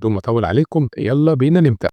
بدون ما أطول عليكم يلا بينا نبدأ.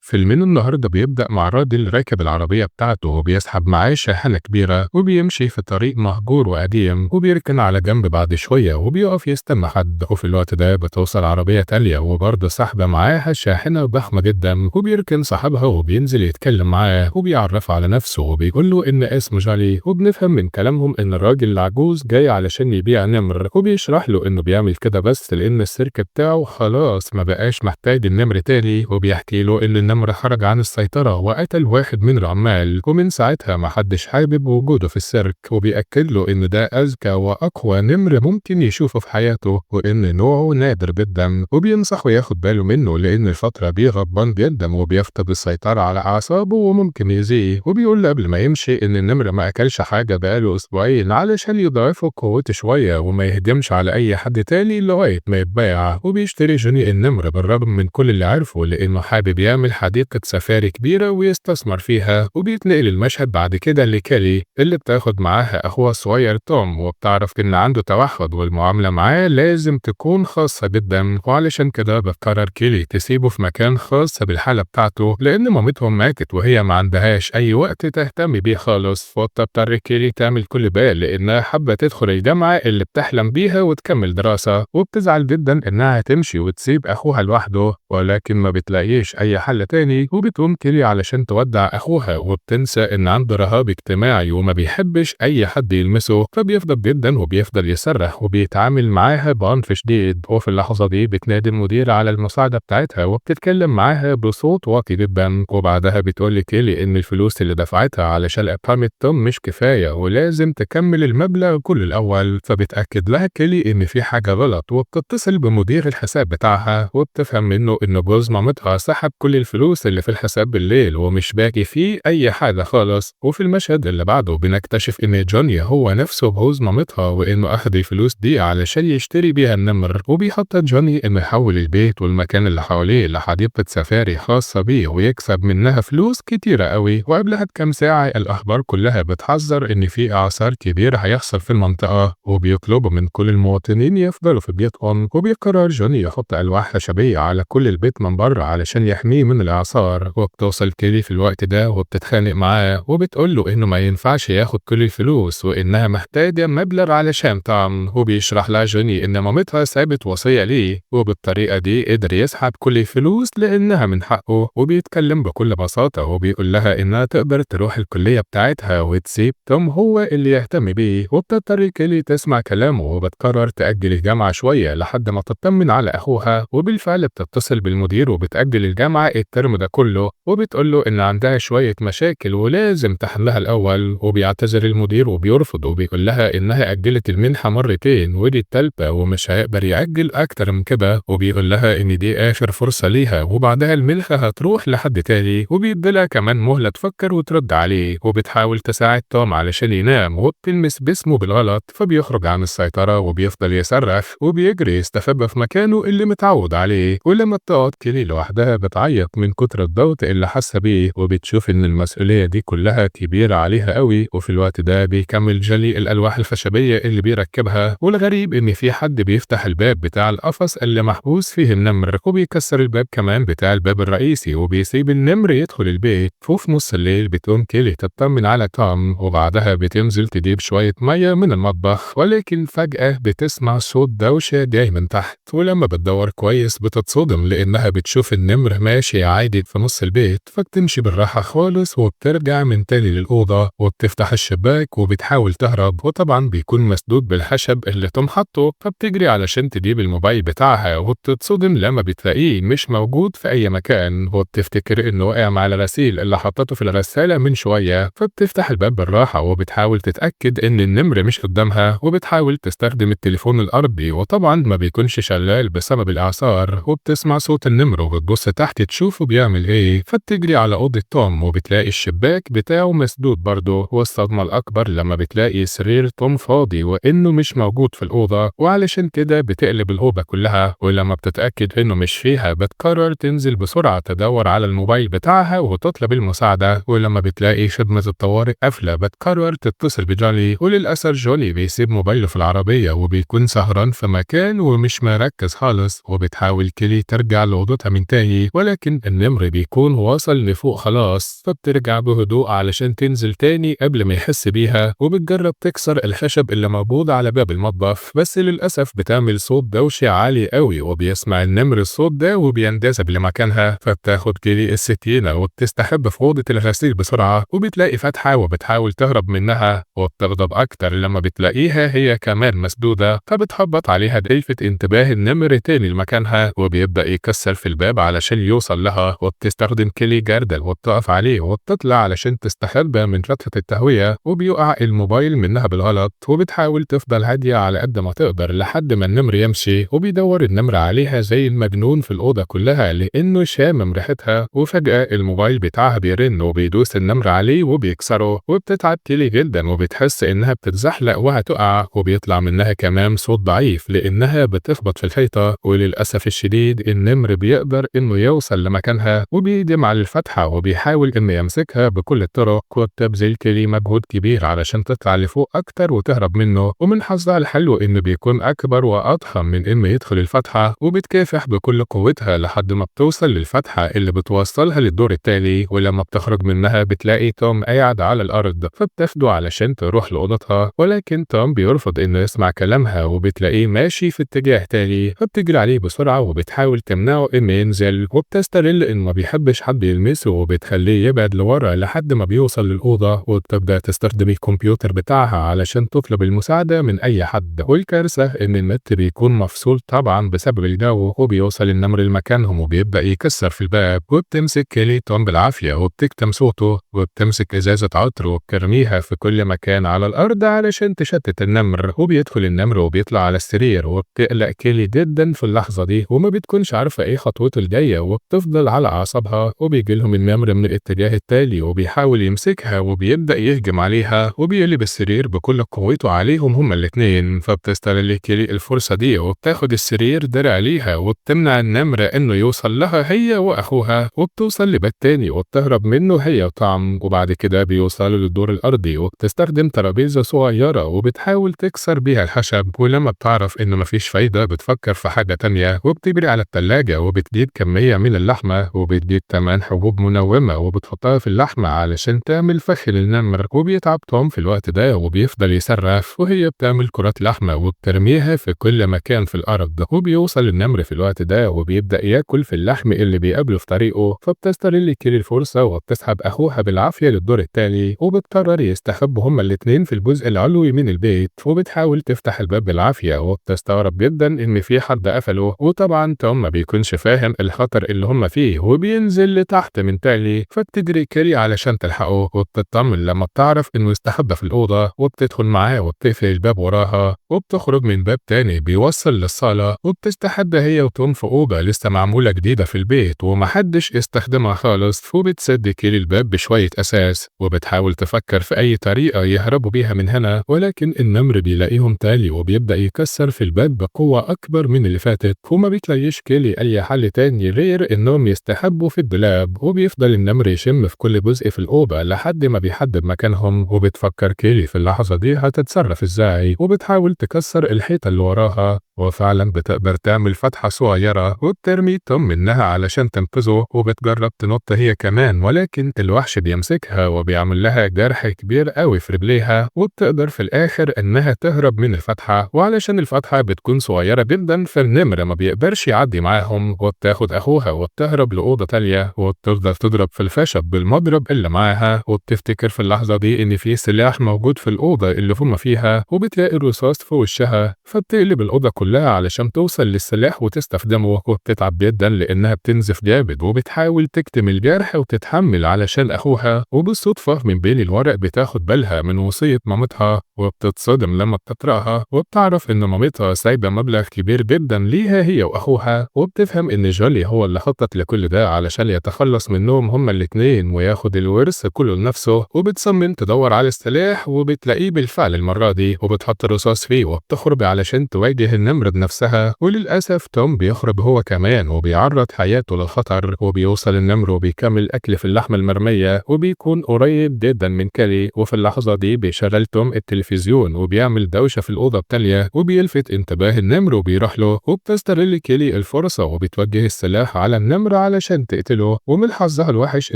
فيلمنا النهاردة بيبدأ مع راجل راكب العربية بتاعته وبيسحب معاه شاحنة كبيرة وبيمشي في طريق مهجور وقديم وبيركن على جنب بعد شوية وبيقف يستنى حد، وفي الوقت ده بتوصل عربية تانية وبرضه سحبة معاها شاحنة ضخمة جدا وبيركن صاحبها وبينزل يتكلم معاه وبيعرف على نفسه وبيقول له إن اسمه جالي، وبنفهم من كلامهم إن الراجل العجوز جاي علشان يبيع نمر وبيشرح له إنه بيعمل كده بس لأن السيرك بتاعه خلاص ما بقاش محتاج النمر تاني، وبيحكي له إن النمر خرج عن السيطرة وقتل واحد من العمال ومن ساعتها محدش حابب وجوده في السيرك، وبيأكد له إن ده أذكى وأقوى نمر ممكن يشوفه في حياته وإن نوعه نادر جدا، وبينصحه ياخد باله منه لأن الفترة دي غضبان جدا وبيفقد السيطرة على أعصابه وممكن يأذيه، وبيقول له قبل ما يمشي إن النمر ما أكلش حاجة بقاله أسبوعين علشان يضعفوا قوته شوية وما يهجمش على أي حد تاني لغاية ما يتباع، وبيشتري جوني النمر بالرغم من كل اللي عارفه لأنه حابب يعمل حديقة سفاري كبيرة ويستثمر فيها، وبيتنقل المشهد بعد كده لكالي اللي بتاخد معاها أخوها الصغير توم وبتعرف إن عنده توحد والمعاملة معاه لازم تكون خاصة جدا، وعلشان كده بتقرر كيلي تسيبه في مكان خاص بالحالة بتاعته لأن مامتهم ماتت وهي ما عندهاش أي وقت تهتم بيه خالص، فبتضطر كيلي تعمل كل بال لأنها حابة تدخل الجامعة اللي بتحلم بيها وتكمل دراسة، وبتزعل جدا إنها تمشي وتسيب أخوها لوحده ولكن ما بتلاقيش أي حل تاني، وبتقوم كيلي علشان تودع أخوها وبتنسى إن عنده رهاب اجتماعي وما بيحبش أي حد يلمسه فبيفضل جدا وبيفضل يصرخ وبيتعامل معاها بعنف شديد، وفي اللحظة دي بتنادي المدير على المساعدة بتاعتها وبتتكلم معاها بصوت واطي جدا، وبعدها بتقول لكيلي إن الفلوس اللي دفعتها علشان إقامة توم مش كفاية ولازم تكمل المبلغ كل الأول، فبتأكد لها كيلي إن في حاجة غلط وبتتصل بمدير الحساب بتاعها وبتفهم منه إن جوز مامتها سحب كل الفلوس اللي في الحساب بالليل ومش باقي فيه أي حاجة خالص، وفي المشهد اللي بعده بنكتشف إن جوني هو نفسه جوز مامتها وإنه أخد الفلوس دي علشان يشتري بيها النمر، وبيخطط جوني إنه يحول البيت والمكان اللي حواليه لحديقة سفاري خاصة بيه ويكسب منها فلوس كتيرة قوي، وقبلها بكام ساعة الأخبار كلها بتحذر إن في إعصار كبير هيحصل في المنطقة وبيطلبوا من كل المواطنين يفضلوا في بيوتهم، وبيقرر جوني يحط ألواح خشبية على كل البيت من بره علشان يحميه من الإعصار، وبتوصل كيلي في الوقت ده وبتتخانق معاه وبتقول له إنه ما ينفعش ياخد كل الفلوس وإنها محتاجة مبلغ علشان طعم، وبيشرح لها جوني إن مامتها سابت وصية ليه وبالطريقة دي قدر يسحب كل الفلوس لأنها من حقه، وبيتكلم بكل بساطة وبيقول لها إنها تقدر تروح الكلية بتاعتها وتسيب توم هو اللي يهتم بيه، وبتضطر كيلي تسمع كلامه وبتقرر تأجل الجامعة شوية لحد ما تطمن على أخوها، وبالفعل بتتصل بالمدير وبتأجل الجامعة الترم ده كله وبتقول له إن عندها شوية مشاكل ولازم تحلها الأول، وبيعتذر المدير وبيرفض وبيقول لها إنها أجلت المنحة مرتين ودي التالتة ومش هيقدر يأجل أكتر من كده، وبيقول لها إن دي آخر فرصة ليها وبعدها المنحة هتروح لحد تاني، وبيديلها كمان مهلة تفكر وترد عليه، وبتحاول تساعد توم علشان ينام وبتلمس باسمه بالغلط فبيخرج عن السيطرة وبيفضل يصرخ وبيجري يستخبى في مكانه اللي متعود عليه، ولما بتقعد كيلي لوحدها بتعيط من كتر الضغط اللي حاسة بيه وبتشوف إن المسؤولية دي كلها كبيرة عليها قوي، وفي الوقت ده بيكمل جالي الألواح الخشبية اللي بيركبها، والغريب إن في حد بيفتح الباب بتاع القفص اللي محبوس فيه النمر وبيكسر الباب كمان بتاع الباب الرئيسي وبيسيب النمر يدخل البيت، وفي نص الليل بتقوم كيلي تطمن على توم وبعدها بتنزل تجيب شوية مية من المطبخ، ولكن فجأة بتسمع صوت دوشة جاي من تحت، ولما بتدور كويس بتتصدم لأنها بتشوف النمر ماشي عادي في نص البيت، فبتمشي بالراحة خالص وبترجع من تاني للأوضة وبتفتح الشباك وبتحاول تهرب، وطبعا بيكون مسدود بالخشب اللي توم حطه، فبتجري علشان تجيب الموبايل بتاعها وبتتصدم لما بتلاقيه مش موجود في أي مكان، وبتفتكر إنه وقع مع الغسيل اللي حطته في الغسالة من شوية، فبتفتح الباب بالراحة وبتحاول تتأكد إن النمر مش قدامها وبتحاول تستخدم التليفون الأرضي وطبعا ما بيكونش شغال بسبب الإعصار، وبتسمع صوت النمر وبتبص تحت تشوفه بتشوفه بيعمل إيه، فبتجري على أوضة توم وبتلاقي الشباك بتاعه مسدود برضه. والصدمة الأكبر لما بتلاقي سرير توم فاضي وإنه مش موجود في الأوضة، وعلشان كده بتقلب الأوضة كلها. ولما بتتأكد إنه مش فيها بتقرر تنزل بسرعة تدور على الموبايل بتاعها وتطلب المساعدة. ولما بتلاقي خدمة الطوارئ قافلة بتقرر تتصل بجولي، وللأسف جولي بيسيب موبايله في العربية وبيكون سهران في مكان ومش مركز خالص. وبتحاول كيلي ترجع لأوضتها من تاني، ولكن النمر بيكون واصل لفوق خلاص. فبترجع بهدوء علشان تنزل تاني قبل ما يحس بيها، وبتجرب تكسر الخشب اللي موجود على باب المطبخ، بس للأسف بتعمل صوت دوشة عالي قوي وبيسمع النمر الصوت ده وبينجذب لمكانها. فبتاخد كيلي السكينة وبتستخبى في أوضة الغسيل بسرعة، وبتلاقي فتحة وبتحاول تهرب منها. وبتغضب أكتر لما بتلاقيها هي كمان مسدودة، فبتخبط عليها تلفت انتباه النمر تاني لمكانها، وبيبدأ يكسر في الباب علشان يوصل لها. وبتستخدم كيلي جردل وبتقف عليه وبتطلع علشان تستخبى من فتحة التهوية، وبيقع الموبايل منها بالغلط. وبتحاول تفضل هادية على قد ما تقدر لحد ما النمر يمشي، وبيدور النمر عليها زي المجنون في الأوضة كلها لأنه شامم ريحتها. وفجأة الموبايل بتاعها بيرن وبيدوس النمر عليه وبيكسره، وبتتعب كيلي جدا وبتحس إنها بتتزحلق وهتقع، وبيطلع منها كمان صوت ضعيف لأنها بتخبط في الحيطة. وللأسف الشديد النمر بيقدر إنه يوصل لمكانها وبيقدم على الفتحة وبيحاول إنه يمسكها بكل الطرق. وبتبذل كيلي مجهود كبير علشان تطلع لفوق أكتر وتهرب منه، ومن حظها الحلو إنه بيكون أكبر وأضخم من إنه يدخل الفتحة. وبتكافح بكل قوتها لحد ما بتوصل للفتحة اللي بتوصلها للدور التالي. ولما بتخرج منها بتلاقي توم قاعد على الأرض، فبتاخده علشان تروح لأوضتها، ولكن توم بيرفض إنه يسمع كلامها وبتلاقيه ماشي في اتجاه تاني. فبتجري عليه بسرعة وبتحاول تمنعه إنه ينزل، وبتستغل إنه ما بيحبش حد يلمسه وبتخليه يبعد لورا لحد ما بيوصل للأوضة. وبتبدأ تستخدم الكمبيوتر بتاعها علشان تطلب المساعدة من أي حد. والكارثة إن النت بيكون مفصول طبعا بسبب الجو، وبيوصل النمر لمكانهم وبيبدأ يكسر في الباب. وبتمسك كيلي توم بالعافية وبتكتم صوته، وبتمسك إزازة عطر وبترميها في كل مكان على الأرض علشان تشتت النمر. وبيدخل النمر وبيطلع على السرير، وبتقلق كيلي جدا في اللحظة دي وما بتكونش عارفة إيه خطوته الجاية، وبتفضل على أعصابها. وبيجي لهم النمر من الاتجاه التالي وبيحاول يمسكها وبيبدأ يهجم عليها وبيقلب السرير بكل قوته عليهم هما الاتنين. فبتستغل كيلي الفرصة دي وبتاخد السرير درع ليها وبتمنع النمر إنه يوصل لها هي وأخوها، وبتوصل لبيت تاني وبتهرب منه هي وطعم. وبعد كده بيوصلوا للدور الأرضي وبتستخدم ترابيزة صغيرة وبتحاول تكسر بيها الخشب. ولما بتعرف إنه مفيش فايدة بتفكر في حاجة تانية، وبتجري على التلاجة وبتجيب كمية من اللحمة وبتجيب كمان حبوب منومة وبتحطها في اللحمة علشان تعمل فخ للنمر. وبيتعب توم في الوقت ده وبيفضل يصرخ، وهي بتعمل كرات لحمة وبترميها في كل مكان في الأرض. وبيوصل النمر في الوقت ده وبيبدأ ياكل في اللحم اللي بيقابله في طريقه. فبتستغل كيلي الفرصة وبتسحب أخوها بالعافية للدور التالي، وبتقرر يستخبوا هما الاتنين في الجزء العلوي من البيت. وبتحاول تفتح الباب بالعافية وبتستغرب جدا إن في حد قفله، وطبعا توم ما بيكونش فاهم الخطر اللي هما فيه وبينزل لتحت من تالي. فبتجري كيلي علشان تلحقه وبتطمن لما بتعرف إنه استخبى في الأوضة، وبتدخل معاه وبتقفل الباب وراها وبتخرج من باب تاني بيوصل للصالة. وبتستحدى هي وتوم في أوضة لسه معمولة جديدة في البيت ومحدش استخدمها خالص. وبتسد كيلي الباب بشوية أساس وبتحاول تفكر في أي طريقة يهربوا بيها من هنا، ولكن النمر بيلاقيهم تالي وبيبدأ يكسر في الباب بقوة أكبر من اللي فاتت. وما بتلاقيش كيلي أي حل تاني غير إنهم يستخبوا في الدولاب. وبيفضل النمر يشم في كل جزء في الأوضة لحد ما بيحدد مكانهم. وبتفكر كيلي في اللحظة دي هتتصرف إزاي، وبتحاول تكسر الحيطة اللي وراها، وفعلا بتقدر تعمل فتحة صغيرة وبترمي توم منها علشان تنقذه. وبتجرب تنط هي كمان، ولكن الوحش بيمسكها وبيعمل لها جرح كبير قوي في رجليها. وبتقدر في الآخر إنها تهرب من الفتحة، وعلشان الفتحة بتكون صغيرة جدا فالنمر ما بيقدرش يعدي معاهم. وبتاخد أخوها وبتهرب لأوضة تانية وبتفضل تضرب في الخشب بالمضرب اللي معاها. وبتفتكر في اللحظة دي إن في سلاح موجود في الأوضة اللي هما فيها، وبتلاقي الرصاص في وشها. فبتقلب الأوضة كلها كلها علشان توصل للسلاح وتستخدمه، وبتتعب جدا لأنها بتنزف جامد وبتحاول تكتم الجرح وتتحمل علشان أخوها. وبالصدفة من بين الورق بتاخد بالها من وصية مامتها وبتتصدم لما بتقرأها، وبتعرف إن مامتها سايبة مبلغ كبير جدا ليها هي وأخوها، وبتفهم إن جولي هو اللي خطط لكل ده علشان يتخلص منهم هما الاتنين وياخد الورث كله لنفسه. وبتصمم تدور على السلاح وبتلاقيه بالفعل المرة دي، وبتحط الرصاص فيه وبتخرج علشان تواجه النمر بنفسها. وللأسف توم بيخرج هو كمان وبيعرض حياته للخطر، وبيوصل النمر وبيكمل أكل في اللحمة المرمية وبيكون قريب جدا من كالي. وفي اللحظة دي بيشغل توم التلفزيون وبيعمل دوشة في الأوضة التانية وبيلفت انتباه النمر وبيروح له، وبتستغل كيلي الفرصة وبتوجه السلاح على النمر علشان تقتله. ومن حظها الوحش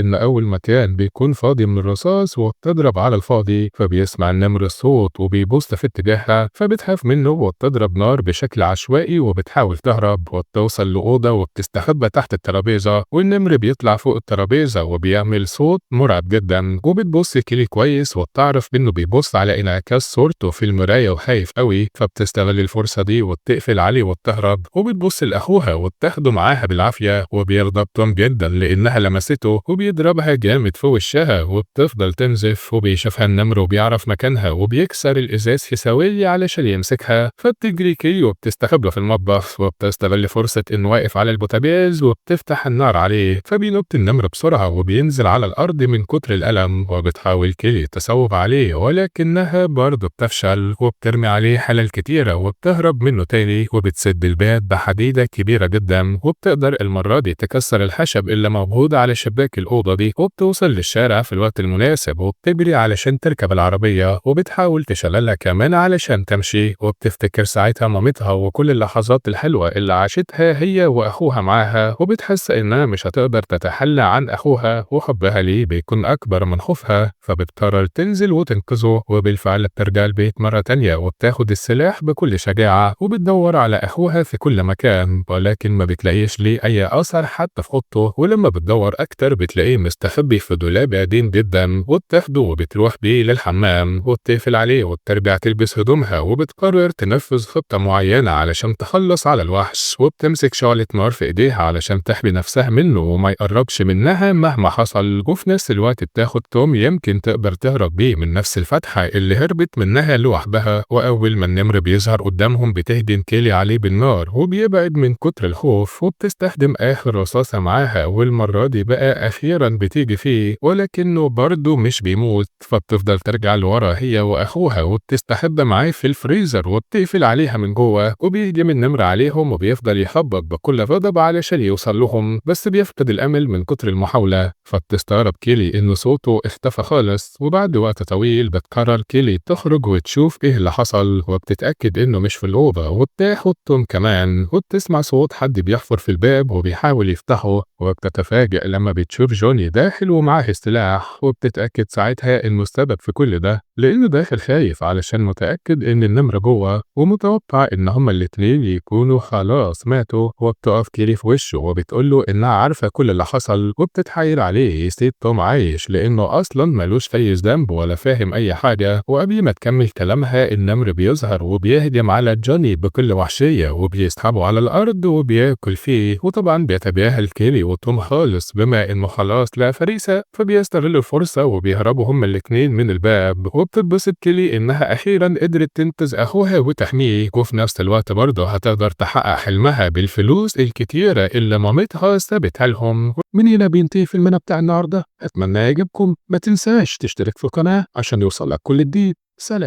إن أول مكان بيكون فاضي من الرصاص وبتضرب على الفاضي، فبيسمع النمر الصوت وبيبص في اتجاهها، فبتخاف منه وبتضرب نار بشكل عشوائي وبتحاول تهرب وبتوصل لأوضة وبتستخبى تحت الترابيزة. والنمر بيطلع فوق الترابيزة وبيعمل صوت مرعب جدا، وبتبص كيلي كويس وبتعرف إنه بيبص على انعكاس صورته في المراية وخايف قوي، فبتستغل الفرصة دي وبتقفل عليه وبتهرب. وبتبص لأخوها وبتاخده معاها بالعافية، وبيغضب توم جدا لأنها لمسته وبيضربها جامد في وشها وبتفضل تنزف. وبيشوفها النمر وبيعرف مكانها وبيكسر الإزاز في ثواني علشان يمسكها، فبتجري كيلي وبتستخبى في المطبخ وبتستغل فرصة إنه واقف على البوتاجاز وبتفتح النار عليه، فبينط النمر بسرعة وبينزل على الأرض من كتر الألم. وبتحاول كيلي تصوب عليه ولكنها برضه بتفشل، وبترمي عليه حلل كتيرة وبتهرب منه تاني، وبتسد الباب بحديدة كبيرة جدا وبتقدر المرة دي تكسر الخشب اللي موجود على شباك الأوضة دي. وبتوصل للشارع في الوقت المناسب وبتجري علشان تركب العربية وبتحاول تشغلها كمان علشان تمشي، وبتفتكر ساعتها مامتها وكل اللحظات الحلوة اللي عاشتها هي وأخوها معاها، وبتحس إنها مش هتقدر تتخلى عن أخوها وحبها ليه بيكون أكبر من خوفها، فبتقرر تنزل وتنقذه. وبالفعل بترجع البيت مرة تانية وبتاخد السلاح بكل شجاعة وبتدور على أخوها في كل مكان، ولكن ما بتلاقيش ليه أي أثر حتى في أوضته. ولما بتدور أكتر بتلاقيه مستخبي في دولاب قديم جدا، وبتاخده وبتروح بيه للحمام وبتقفل عليه وبترجع تلبس هدومها وبتقرر تنفذ خطة معينة علشان تخلص على الوحش. وبتمسك شعلة نار في إيديها علشان تحمي نفسها منه وما يقربش منها مهما حصل، وفي نفس الوقت بتاخد توم يمكن تقدر تهرب بيه من نفس الفتحة اللي هربت منها لوحدها. وأول ما النمر بيظهر قدامهم بتهجم كيلي عليه بالنار وبيبعد من كتر الخوف، وبتستخدم آخر رصاصة معاها والمرة دي بقى أخيرا بتيجي فيه، ولكنه برضه مش بيموت، فبتفضل ترجع لورا هي وأخوها وبتستخبى معاه في الفريزر وبتقفل عليها من جوه. وبيهجم النمر عليهم وبيفضل يخبط بكل غضب علشان يوصل لهم، بس بيفقد الأمل من كتر المحاولة. فبتستغرب كيلي إن صوته اختفى خالص، وبعد وقت طويل بتقرر كيلي تخرج وتشوف إيه اللي حصل، وبتتأكد إنه مش في الأوضة وبتاخد توم كمان، وبتسمع صوت حد بيحفر في الباب وبيحاول يفتحه، وبتتفاجأ لما بتشوف جوني داخل ومعاه السلاح. وبتتأكد ساعتها إنه السبب في كل ده لأنه داخل خايف علشان متأكد إن النمر جوه ومتوقع إن هما الاتنين يكونوا خلاص ماتوا. وبتقف كيلي في وشه وبتقوله إنها عارفة كل اللي حصل وبتتحايل عليه يسيب توم عايش لأنه أصلا ملوش أي ذنب ولا فاهم أي حاجة. وقبل ما تكمل كلامها النمر بيظهر وبيهجم على جوني بكل وحشية وبيسحبه على الأرض وبياكل فيه، وطبعا بيتجاهل كيلي وتوم خالص بما إنه خلاص لا فريسة، فبيستغلوا الفرصة وبيهربوا هما الاتنين من الباب. وبتتبسط كيلي إنها أخيرا قدرت تنقذ أخوها وتحميه، وفي نفس الوقت برضه هتقدر تحقق حلمها بالفلوس الكتيرة اللي مامتها سابتها لهم. من هنا بينتهي فيلمنا بتاع النهاردة، أتمنى يعجبكم. ما تنساش تشترك في القناة عشان يوصلك كل جديد. سلام.